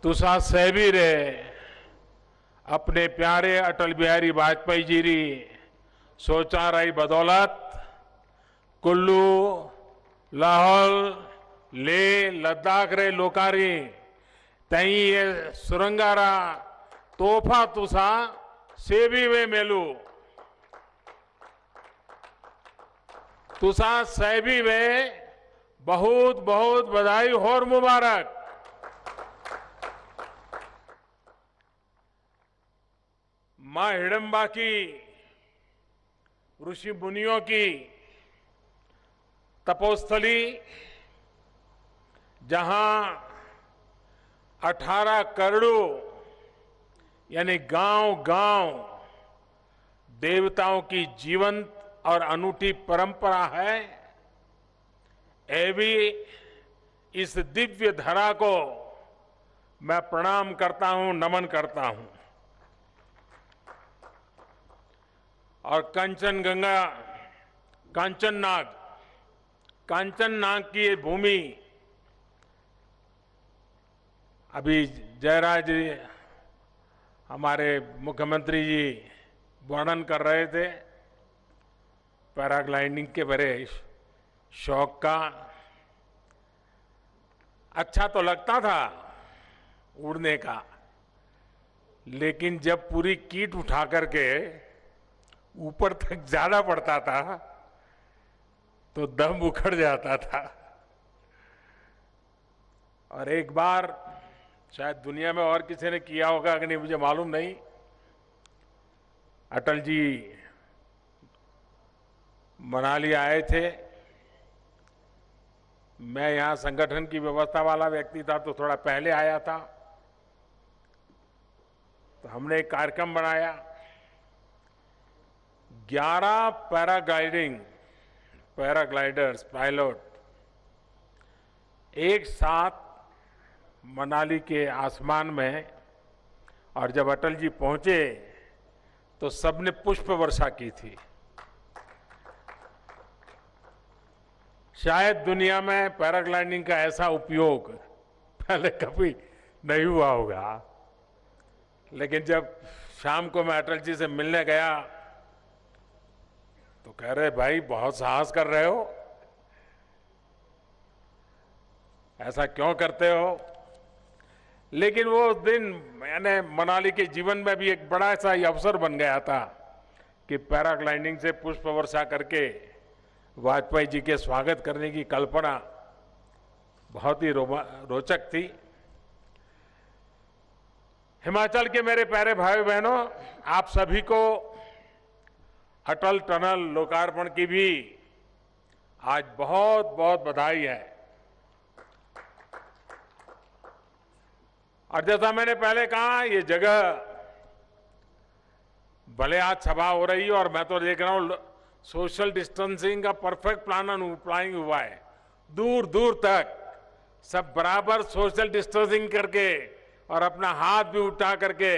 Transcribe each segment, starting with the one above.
तुसा सहबी रे अपने प्यारे अटल बिहारी वाजपेयी जी री सोचा रही बदौलत कुल्लू लाहौल ले लद्दाख रे लोकारी तई ये सुरंगारा तोहफा तुसा सेबी वे मेलू तुसा सहबी वे बहुत बहुत बधाई और मुबारक। मां हिडम्बा की ऋषि मुनियों की तपोस्थली जहां 18 करोड़ यानी गांव-गांव देवताओं की जीवंत और अनूठी परंपरा है, भी इस दिव्य धरा को मैं प्रणाम करता हूं, नमन करता हूं। और कंचनगंगा, कांचननाग की ये भूमि, अभी जयराज जी हमारे मुख्यमंत्री जी वर्णन कर रहे थे पैराग्लाइडिंग के बड़े शौक का। अच्छा तो लगता था उड़ने का, लेकिन जब पूरी कीट उठा करके ऊपर तक जाना पड़ता था तो दम उखड़ जाता था। और एक बार शायद दुनिया में और किसी ने किया होगा कि नहीं मुझे मालूम नहीं, अटल जी मनाली आए थे। मैं यहां संगठन की व्यवस्था वाला व्यक्ति था तो थोड़ा पहले आया था, तो हमने एक कार्यक्रम बनाया। 11 पैराग्लाइडर्स पायलट एक साथ मनाली के आसमान में, और जब अटल जी पहुंचे तो सबने पुष्प वर्षा की थी। शायद दुनिया में पैराग्लाइडिंग का ऐसा उपयोग पहले कभी नहीं हुआ होगा, लेकिन जब शाम को मैं अटल जी से मिलने गया तो कह रहे भाई बहुत साहस कर रहे हो, ऐसा क्यों करते हो। लेकिन वो दिन मैंने मनाली के जीवन में भी एक बड़ा सा अवसर बन गया था कि पैराग्लाइडिंग से पुष्प वर्षा करके वाजपेयी जी के स्वागत करने की कल्पना बहुत ही रोचक थी। हिमाचल के मेरे प्यारे भाई बहनों, आप सभी को अटल टनल लोकार्पण की भी आज बहुत बहुत बधाई है। और जैसा मैंने पहले कहा, ये जगह भले आज सभा हो रही है और मैं तो देख रहा हूं सोशल डिस्टेंसिंग का परफेक्ट प्लानिंग हुआ है। दूर दूर तक सब बराबर सोशल डिस्टेंसिंग करके और अपना हाथ भी उठा करके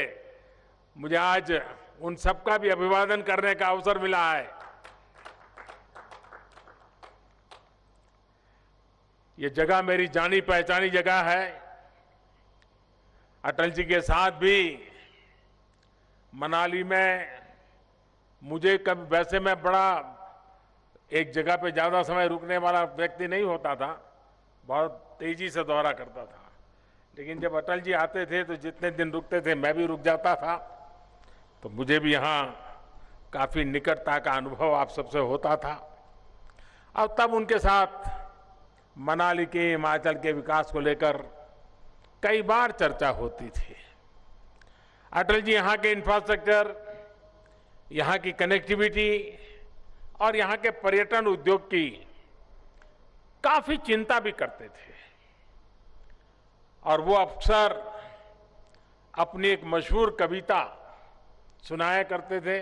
मुझे आज उन सबका भी अभिवादन करने का अवसर मिला है। ये जगह मेरी जानी पहचानी जगह है। अटल जी के साथ भी मनाली में मुझे कभी, वैसे मैं बड़ा एक जगह पे ज्यादा समय रुकने वाला व्यक्ति नहीं होता था, बहुत तेजी से दौरा करता था, लेकिन जब अटल जी आते थे तो जितने दिन रुकते थे मैं भी रुक जाता था, तो मुझे भी यहाँ काफी निकटता का अनुभव आप सबसे होता था। और तब उनके साथ मनाली के, हिमाचल के विकास को लेकर कई बार चर्चा होती थी। अटल जी यहाँ के इंफ्रास्ट्रक्चर, यहाँ की कनेक्टिविटी और यहाँ के पर्यटन उद्योग की काफी चिंता भी करते थे। और वो अक्सर अपनी एक मशहूर कविता सुनाया करते थे।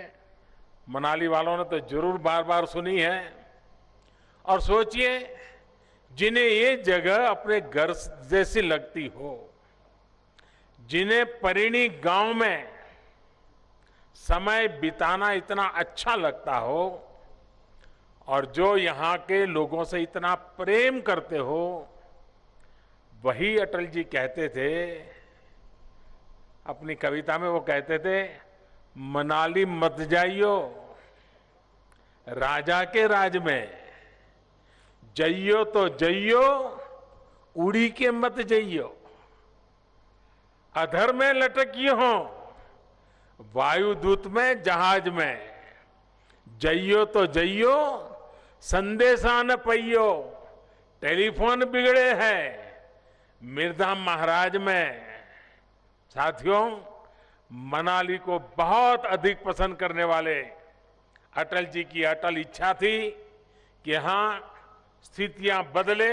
मनाली वालों ने तो जरूर बार बार सुनी है। और सोचिए, जिन्हें ये जगह अपने घर जैसी लगती हो, जिन्हें परिणी गांव में समय बिताना इतना अच्छा लगता हो और जो यहाँ के लोगों से इतना प्रेम करते हो, वही अटल जी कहते थे अपनी कविता में वो कहते थे, मनाली मत जाइयो राजा के राज में, जइयो तो जइयो उड़ी के मत जइयो, अधर में लटकियो हो वायुदूत में जहाज में, जइयो तो जइयो संदेशा न पइयो, टेलीफोन बिगड़े हैं मिर्जाम महाराज में। साथियों, मनाली को बहुत अधिक पसंद करने वाले अटल जी की अटल इच्छा थी कि यहां स्थितियां बदले,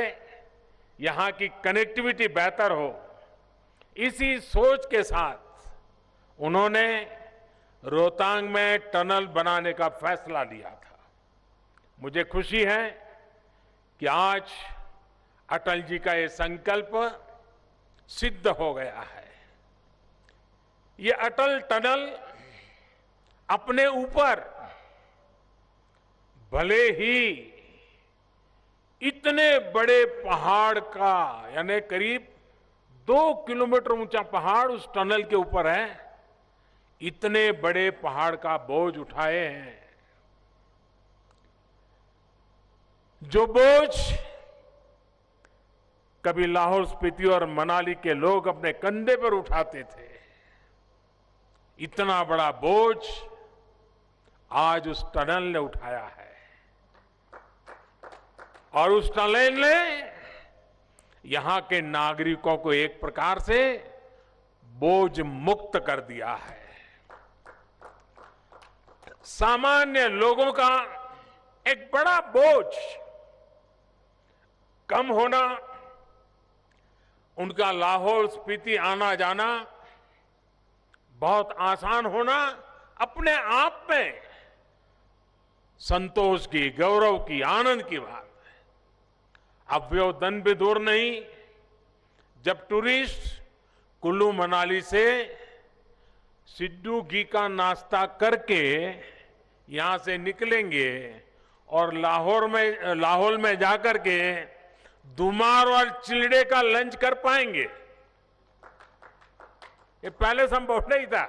यहां की कनेक्टिविटी बेहतर हो। इसी सोच के साथ उन्होंने रोहतांग में टनल बनाने का फैसला लिया था। मुझे खुशी है कि आज अटल जी का ये संकल्प सिद्ध हो गया है। ये अटल टनल अपने ऊपर भले ही इतने बड़े पहाड़ का, यानी करीब 2 किलोमीटर ऊंचा पहाड़ उस टनल के ऊपर है, इतने बड़े पहाड़ का बोझ उठाए हैं, जो बोझ कभी लाहौल स्पीति और मनाली के लोग अपने कंधे पर उठाते थे, इतना बड़ा बोझ आज उस टनल ने उठाया है। और उस टनल ने यहां के नागरिकों को एक प्रकार से बोझ मुक्त कर दिया है। सामान्य लोगों का एक बड़ा बोझ कम होना, उनका लाहौल स्पीति आना जाना बहुत आसान होना अपने आप में संतोष की, गौरव की, आनंद की बात है। अब वो दिन भी दूर नहीं जब टूरिस्ट कुल्लू मनाली से सिड्डू घी का नाश्ता करके यहां से निकलेंगे और लाहौल में जाकर के दुमार और चिलड़े का लंच कर पाएंगे। ये पहले संभव नहीं था।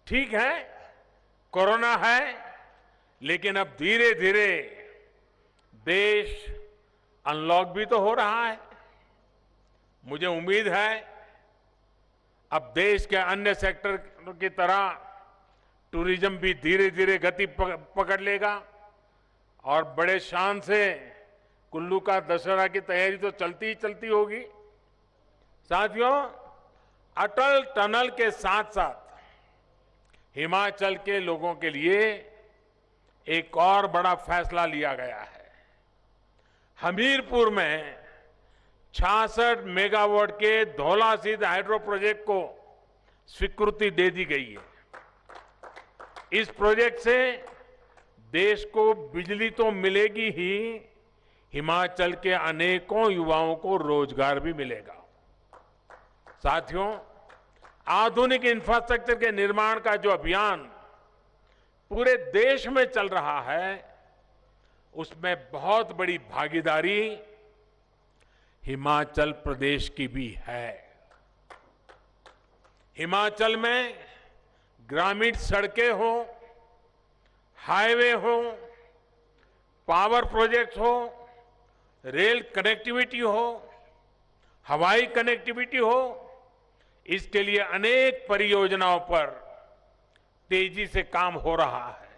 ठीक है, कोरोना है, लेकिन अब धीरे धीरे देश अनलॉक भी तो हो रहा है। मुझे उम्मीद है अब देश के अन्य सेक्टर की तरह टूरिज्म भी धीरे धीरे गति पकड़ लेगा और बड़े शान से कुल्लू का दशहरा की तैयारी तो चलती ही चलती होगी। साथियों, अटल टनल के साथ साथ हिमाचल के लोगों के लिए एक और बड़ा फैसला लिया गया है। हमीरपुर में 66 मेगावाट के धौलासिद्ध हाइड्रो प्रोजेक्ट को स्वीकृति दे दी गई है। इस प्रोजेक्ट से देश को बिजली तो मिलेगी ही, हिमाचल के अनेकों युवाओं को रोजगार भी मिलेगा। साथियों, आधुनिक इंफ्रास्ट्रक्चर के निर्माण का जो अभियान पूरे देश में चल रहा है, उसमें बहुत बड़ी भागीदारी हिमाचल प्रदेश की भी है। हिमाचल में ग्रामीण सड़कें हो, हाईवे हो, पावर प्रोजेक्ट्स हो, रेल कनेक्टिविटी हो, हवाई कनेक्टिविटी हो, इसके लिए अनेक परियोजनाओं पर तेजी से काम हो रहा है।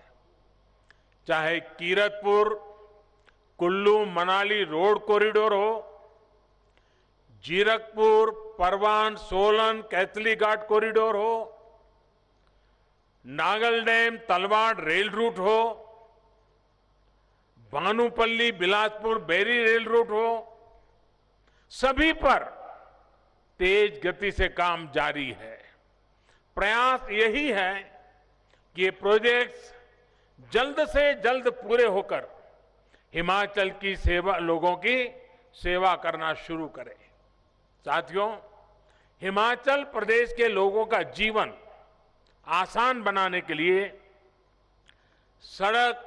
चाहे कीरतपुर कुल्लू मनाली रोड कॉरिडोर हो, जीरकपुर परवान सोलन कैथली घाट कॉरिडोर हो, Nangal dam Talwara rail route हो, भानुपल्ली बिलासपुर बेरी रेल रूट हो, सभी पर तेज गति से काम जारी है। प्रयास यही है कि ये प्रोजेक्ट्स जल्द से जल्द पूरे होकर हिमाचल की सेवा, लोगों की सेवा करना शुरू करें। साथियों, हिमाचल प्रदेश के लोगों का जीवन आसान बनाने के लिए सड़क,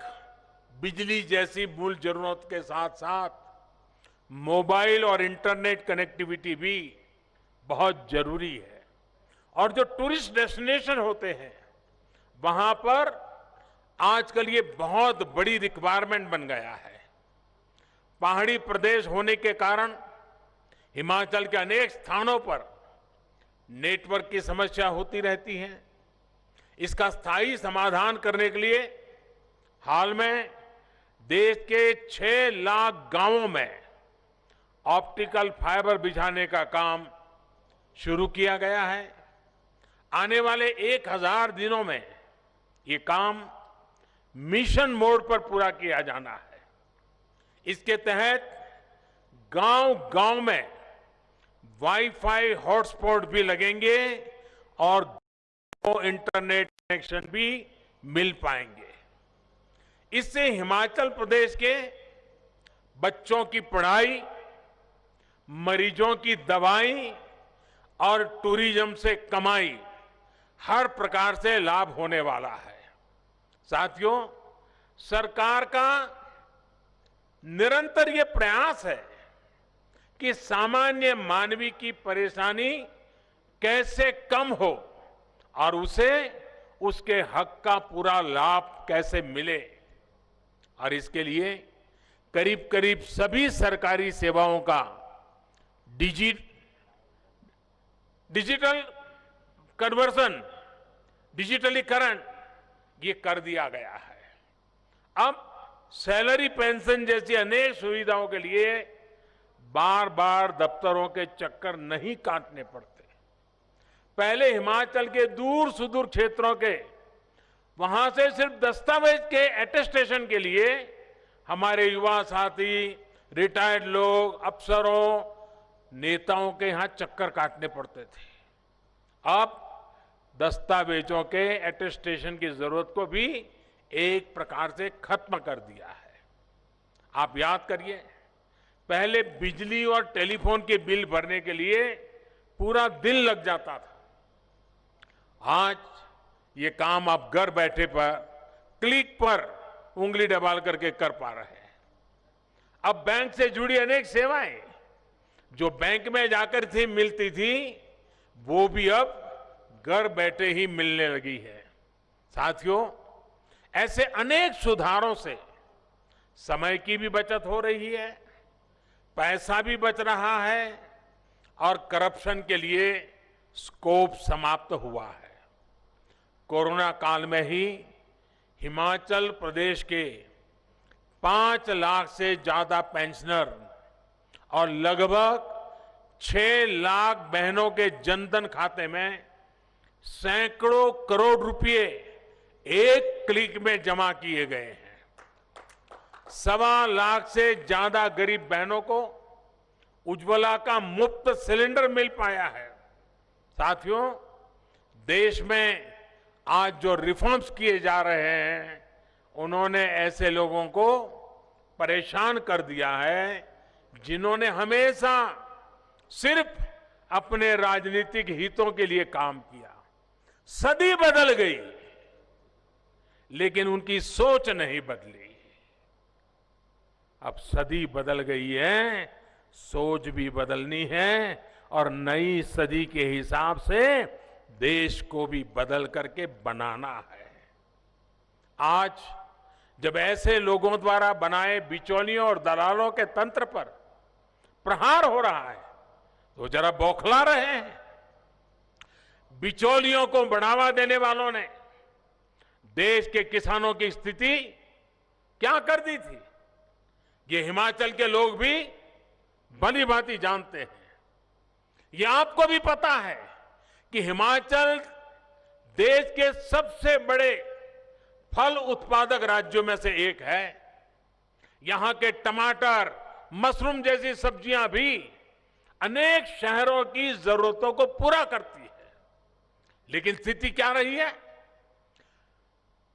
बिजली जैसी मूल जरूरत के साथ साथ मोबाइल और इंटरनेट कनेक्टिविटी भी बहुत जरूरी है। और जो टूरिस्ट डेस्टिनेशन होते हैं वहां पर आजकल ये बहुत बड़ी रिक्वायरमेंट बन गया है। पहाड़ी प्रदेश होने के कारण हिमाचल के अनेक स्थानों पर नेटवर्क की समस्या होती रहती है। इसका स्थायी समाधान करने के लिए हाल में देश के 6 लाख गांवों में ऑप्टिकल फाइबर बिछाने का काम शुरू किया गया है। आने वाले 1000 दिनों में ये काम मिशन मोड पर पूरा किया जाना है। इसके तहत गांव-गांव में वाईफाई हॉटस्पॉट भी लगेंगे और इंटरनेट कनेक्शन भी मिल पाएंगे। इससे हिमाचल प्रदेश के बच्चों की पढ़ाई, मरीजों की दवाई और टूरिज्म से कमाई हर प्रकार से लाभ होने वाला है। साथियों, सरकार का निरंतर ये प्रयास है कि सामान्य मानवी की परेशानी कैसे कम हो और उसे उसके हक का पूरा लाभ कैसे मिले। और इसके लिए करीब करीब सभी सरकारी सेवाओं का डिजिटल कन्वर्सन, डिजिटलीकरण ये कर दिया गया है। अब सैलरी पेंशन जैसी अनेक सुविधाओं के लिए बार बार दफ्तरों के चक्कर नहीं काटने पड़ते। पहले हिमाचल के दूर सुदूर क्षेत्रों के वहां से सिर्फ दस्तावेज के अटेस्टेशन के लिए हमारे युवा साथी, रिटायर्ड लोग, अफसरों, नेताओं के यहां चक्कर काटने पड़ते थे। अब दस्तावेजों के अटेस्टेशन की जरूरत को भी एक प्रकार से खत्म कर दिया है। आप याद करिए, पहले बिजली और टेलीफोन के बिल भरने के लिए पूरा दिन लग जाता था। आज ये काम आप घर बैठे पर क्लिक पर उंगली दबाल करके कर पा रहे हैं। अब बैंक से जुड़ी अनेक सेवाएं जो बैंक में जाकर थी मिलती थी, वो भी अब घर बैठे ही मिलने लगी है। साथियों, ऐसे अनेक सुधारों से समय की भी बचत हो रही है, पैसा भी बच रहा है और करप्शन के लिए स्कोप समाप्त हुआ है। कोरोना काल में ही हिमाचल प्रदेश के 5 लाख से ज्यादा पेंशनर और लगभग 6 लाख बहनों के जनधन खाते में सैकड़ों करोड़ रुपए एक क्लिक में जमा किए गए हैं। 1.25 लाख से ज्यादा गरीब बहनों को उज्ज्वला का मुफ्त सिलेंडर मिल पाया है। साथियों, देश में आज जो रिफॉर्म्स किए जा रहे हैं, उन्होंने ऐसे लोगों को परेशान कर दिया है जिन्होंने हमेशा सिर्फ अपने राजनीतिक हितों के लिए काम किया। सदी बदल गई, लेकिन उनकी सोच नहीं बदली। अब सदी बदल गई है, सोच भी बदलनी है और नई सदी के हिसाब से देश को भी बदल करके बनाना है। आज जब ऐसे लोगों द्वारा बनाए बिचौलियों और दलालों के तंत्र पर प्रहार हो रहा है, तो जरा बौखला रहे हैं। बिचौलियों को बढ़ावा देने वालों ने देश के किसानों की स्थिति क्या कर दी थी, ये हिमाचल के लोग भी भली भांति जानते हैं। ये आपको भी पता है कि हिमाचल देश के सबसे बड़े फल उत्पादक राज्यों में से एक है। यहां के टमाटर, मशरूम जैसी सब्जियां भी अनेक शहरों की जरूरतों को पूरा करती है। लेकिन स्थिति क्या रही है?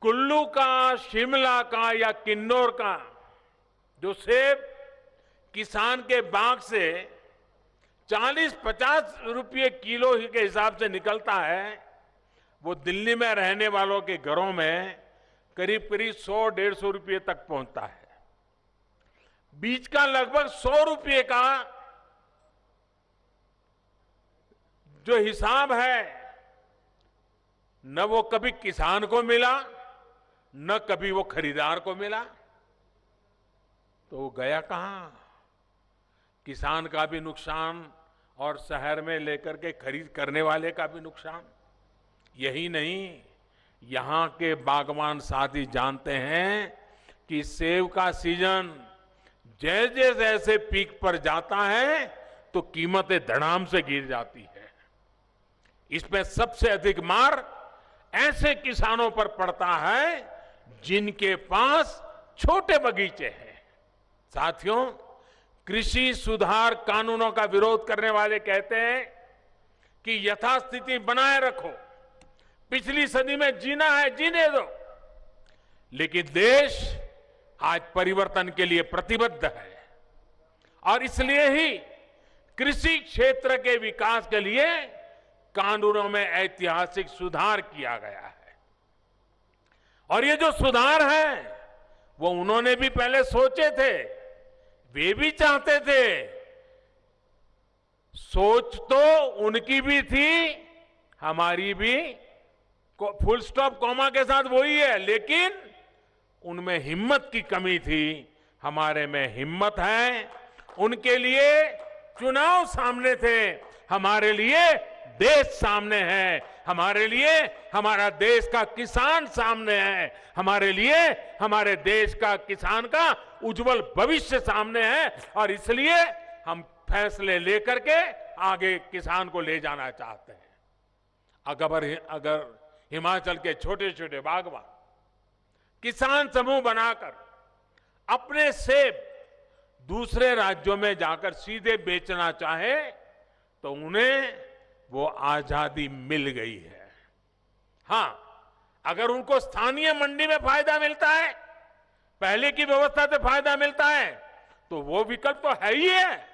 कुल्लू का, शिमला का या किन्नौर का जो सेब किसान के बाग से 40-50 रुपये किलो के हिसाब से निकलता है, वो दिल्ली में रहने वालों के घरों में करीब करीब 100-150 रुपये तक पहुंचता है। बीज का लगभग 100 रुपये का जो हिसाब है न वो कभी किसान को मिला, न कभी वो खरीदार को मिला, तो वो गया कहां? किसान का भी नुकसान और शहर में लेकर के खरीद करने वाले का भी नुकसान। यही नहीं, यहां के बागवान साथी जानते हैं कि सेब का सीजन जैसे जैसे पीक पर जाता है तो कीमतें धड़ाम से गिर जाती है। इसमें सबसे अधिक मार ऐसे किसानों पर पड़ता है जिनके पास छोटे बगीचे हैं। साथियों, कृषि सुधार कानूनों का विरोध करने वाले कहते हैं कि यथास्थिति बनाए रखो, पिछली सदी में जीना है जीने दो। लेकिन देश आज परिवर्तन के लिए प्रतिबद्ध है और इसलिए ही कृषि क्षेत्र के विकास के लिए कानूनों में ऐतिहासिक सुधार किया गया है। और ये जो सुधार है वो उन्होंने भी पहले सोचे थे, वे भी चाहते थे, सोच तो उनकी भी थी, हमारी भी, फुल स्टॉप कॉमा के साथ वही है, लेकिन उनमें हिम्मत की कमी थी। हमारे में हिम्मत है। उनके लिए चुनाव सामने थे, हमारे लिए देश सामने है, हमारे लिए हमारा देश का किसान सामने है, हमारे लिए हमारे देश का किसान का उज्जवल भविष्य सामने है। और इसलिए हम फैसले लेकर के आगे किसान को ले जाना चाहते हैं। अगर हिमाचल के छोटे छोटे बागवान किसान समूह बनाकर अपने सेब दूसरे राज्यों में जाकर सीधे बेचना चाहे तो उन्हें वो आजादी मिल गई है। हां, अगर उनको स्थानीय मंडी में फायदा मिलता है, पहले की व्यवस्था से फायदा मिलता है, तो वो विकल्प तो है ही है,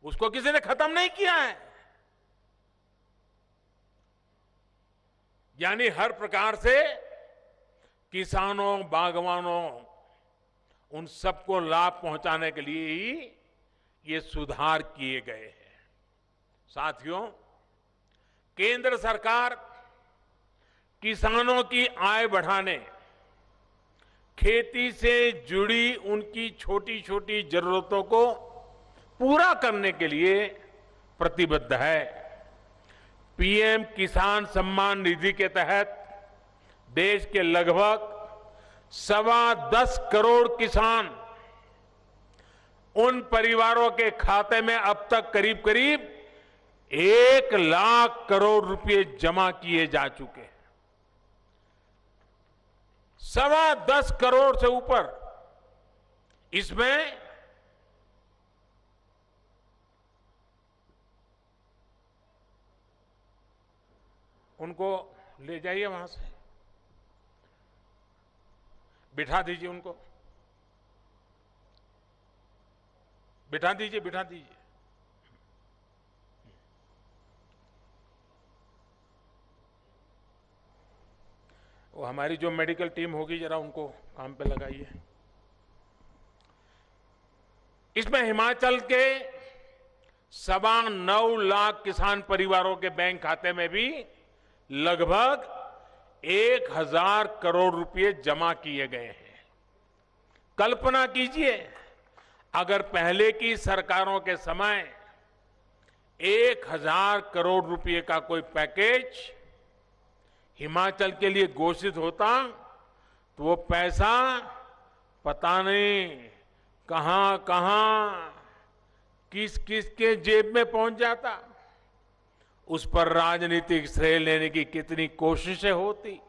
उसको किसी ने खत्म नहीं किया है। यानी हर प्रकार से किसानों, बागवानों, उन सबको लाभ पहुंचाने के लिए ही ये सुधार किए गए हैं। साथियों, केंद्र सरकार किसानों की आय बढ़ाने, खेती से जुड़ी उनकी छोटी छोटी जरूरतों को पूरा करने के लिए प्रतिबद्ध है। पीएम किसान सम्मान निधि के तहत देश के लगभग 10.25 करोड़ किसान, उन परिवारों के खाते में अब तक करीब करीब 1 लाख करोड़ रुपए जमा किए जा चुके हैं। 10.25 करोड़ से ऊपर। इसमें उनको ले जाइए, वहां से बिठा दीजिए, उनको बिठा दीजिए, बिठा दीजिए। वो हमारी जो मेडिकल टीम होगी, जरा उनको काम पे लगाइए। इसमें हिमाचल के 9.25 लाख किसान परिवारों के बैंक खाते में भी लगभग 1,000 करोड़ रुपए जमा किए गए हैं। कल्पना कीजिए, अगर पहले की सरकारों के समय 1,000 करोड़ रुपए का कोई पैकेज हिमाचल के लिए घोषित होता तो वो पैसा पता नहीं कहां कहां, किस किस के जेब में पहुंच जाता। उस पर राजनीतिक श्रेय लेने की कितनी कोशिशें होती,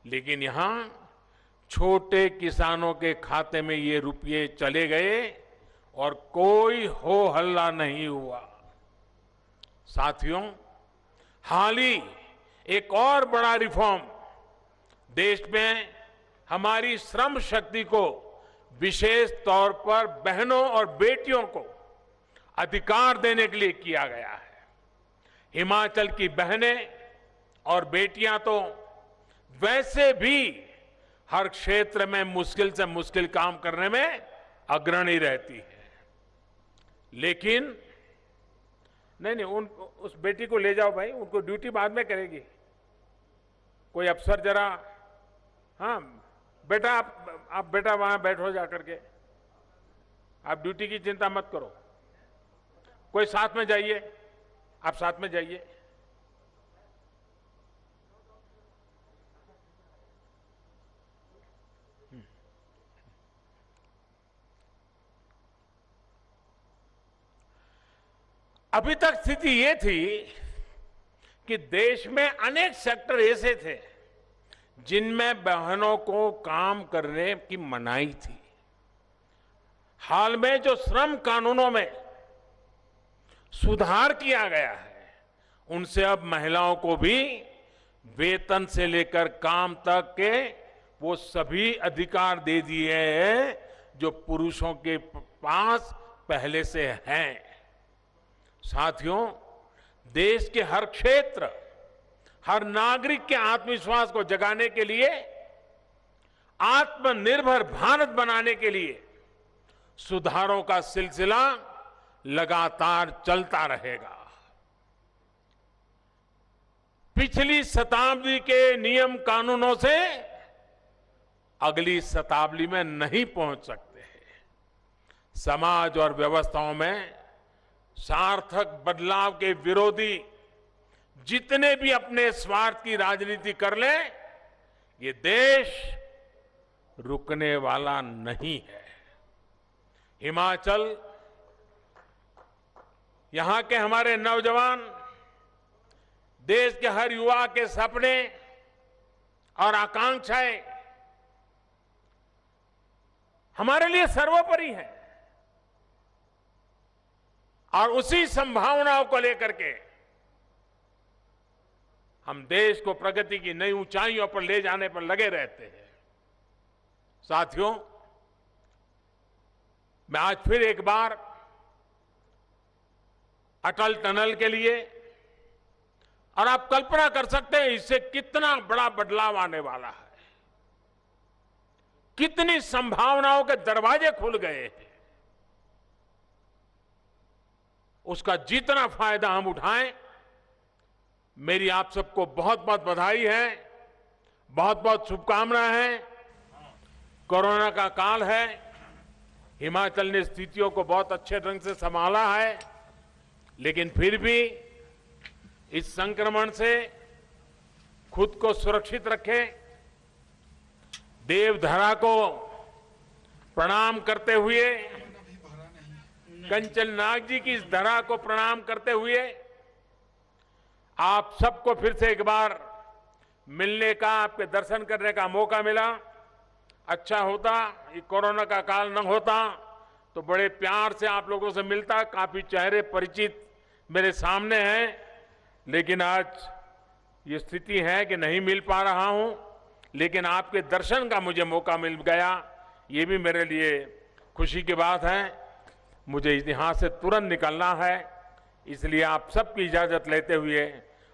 लेकिन यहां छोटे किसानों के खाते में ये रुपये चले गए और कोई हो हल्ला नहीं हुआ। साथियों, हाल ही एक और बड़ा रिफॉर्म देश में हमारी श्रम शक्ति को, विशेष तौर पर बहनों और बेटियों को अधिकार देने के लिए किया गया है। हिमाचल की बहनें और बेटियां तो वैसे भी हर क्षेत्र में मुश्किल से मुश्किल काम करने में अग्रणी रहती है, लेकिन नहीं नहीं, उन उस बेटी को ले जाओ भाई, उनको ड्यूटी बाद में करेगी कोई अफसर जरा। हाँ बेटा, आप बेटा वहां बैठो जा करके, आप ड्यूटी की चिंता मत करो। कोई साथ में जाइए, आप साथ में जाइए। अभी तक स्थिति ये थी कि देश में अनेक सेक्टर ऐसे थे जिनमें बहनों को काम करने की मनाही थी। हाल में जो श्रम कानूनों में सुधार किया गया है, उनसे अब महिलाओं को भी वेतन से लेकर काम तक के वो सभी अधिकार दे दिए हैं जो पुरुषों के पास पहले से हैं। साथियों, देश के हर क्षेत्र, हर नागरिक के आत्मविश्वास को जगाने के लिए, आत्मनिर्भर भारत बनाने के लिए सुधारों का सिलसिला लगातार चलता रहेगा। पिछली शताब्दी के नियम कानूनों से अगली शताब्दी में नहीं पहुंच सकते हैं। समाज और व्यवस्थाओं में सार्थक बदलाव के विरोधी जितने भी अपने स्वार्थ की राजनीति कर लें, ये देश रुकने वाला नहीं है। हिमाचल, यहां के हमारे नौजवान, देश के हर युवा के सपने और आकांक्षाएं हमारे लिए सर्वोपरि है। और उसी संभावनाओं को लेकर के हम देश को प्रगति की नई ऊंचाइयों पर ले जाने पर लगे रहते हैं। साथियों, मैं आज फिर एक बार अटल टनल के लिए, और आप कल्पना कर सकते हैं इससे कितना बड़ा बदलाव आने वाला है, कितनी संभावनाओं के दरवाजे खुल गए हैं। उसका जितना फायदा हम उठाएं, मेरी आप सबको बहुत बहुत बधाई है, बहुत बहुत शुभकामनाएं हैं। कोरोना का काल है, हिमाचल ने स्थितियों को बहुत अच्छे ढंग से संभाला है, लेकिन फिर भी इस संक्रमण से खुद को सुरक्षित रखें। देवधरा को प्रणाम करते हुए, कंचन नाग जी की इस धरा को प्रणाम करते हुए आप सबको फिर से एक बार मिलने का, आपके दर्शन करने का मौका मिला। अच्छा होता ये कोरोना का काल न होता तो बड़े प्यार से आप लोगों से मिलता। काफी चेहरे परिचित मेरे सामने हैं, लेकिन आज ये स्थिति है कि नहीं मिल पा रहा हूं, लेकिन आपके दर्शन का मुझे मौका मिल गया, ये भी मेरे लिए खुशी की बात है। मुझे यहां से तुरंत निकलना है, इसलिए आप सबकी इजाजत लेते हुए,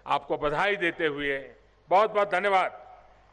आपको बधाई देते हुए बहुत बहुत धन्यवाद।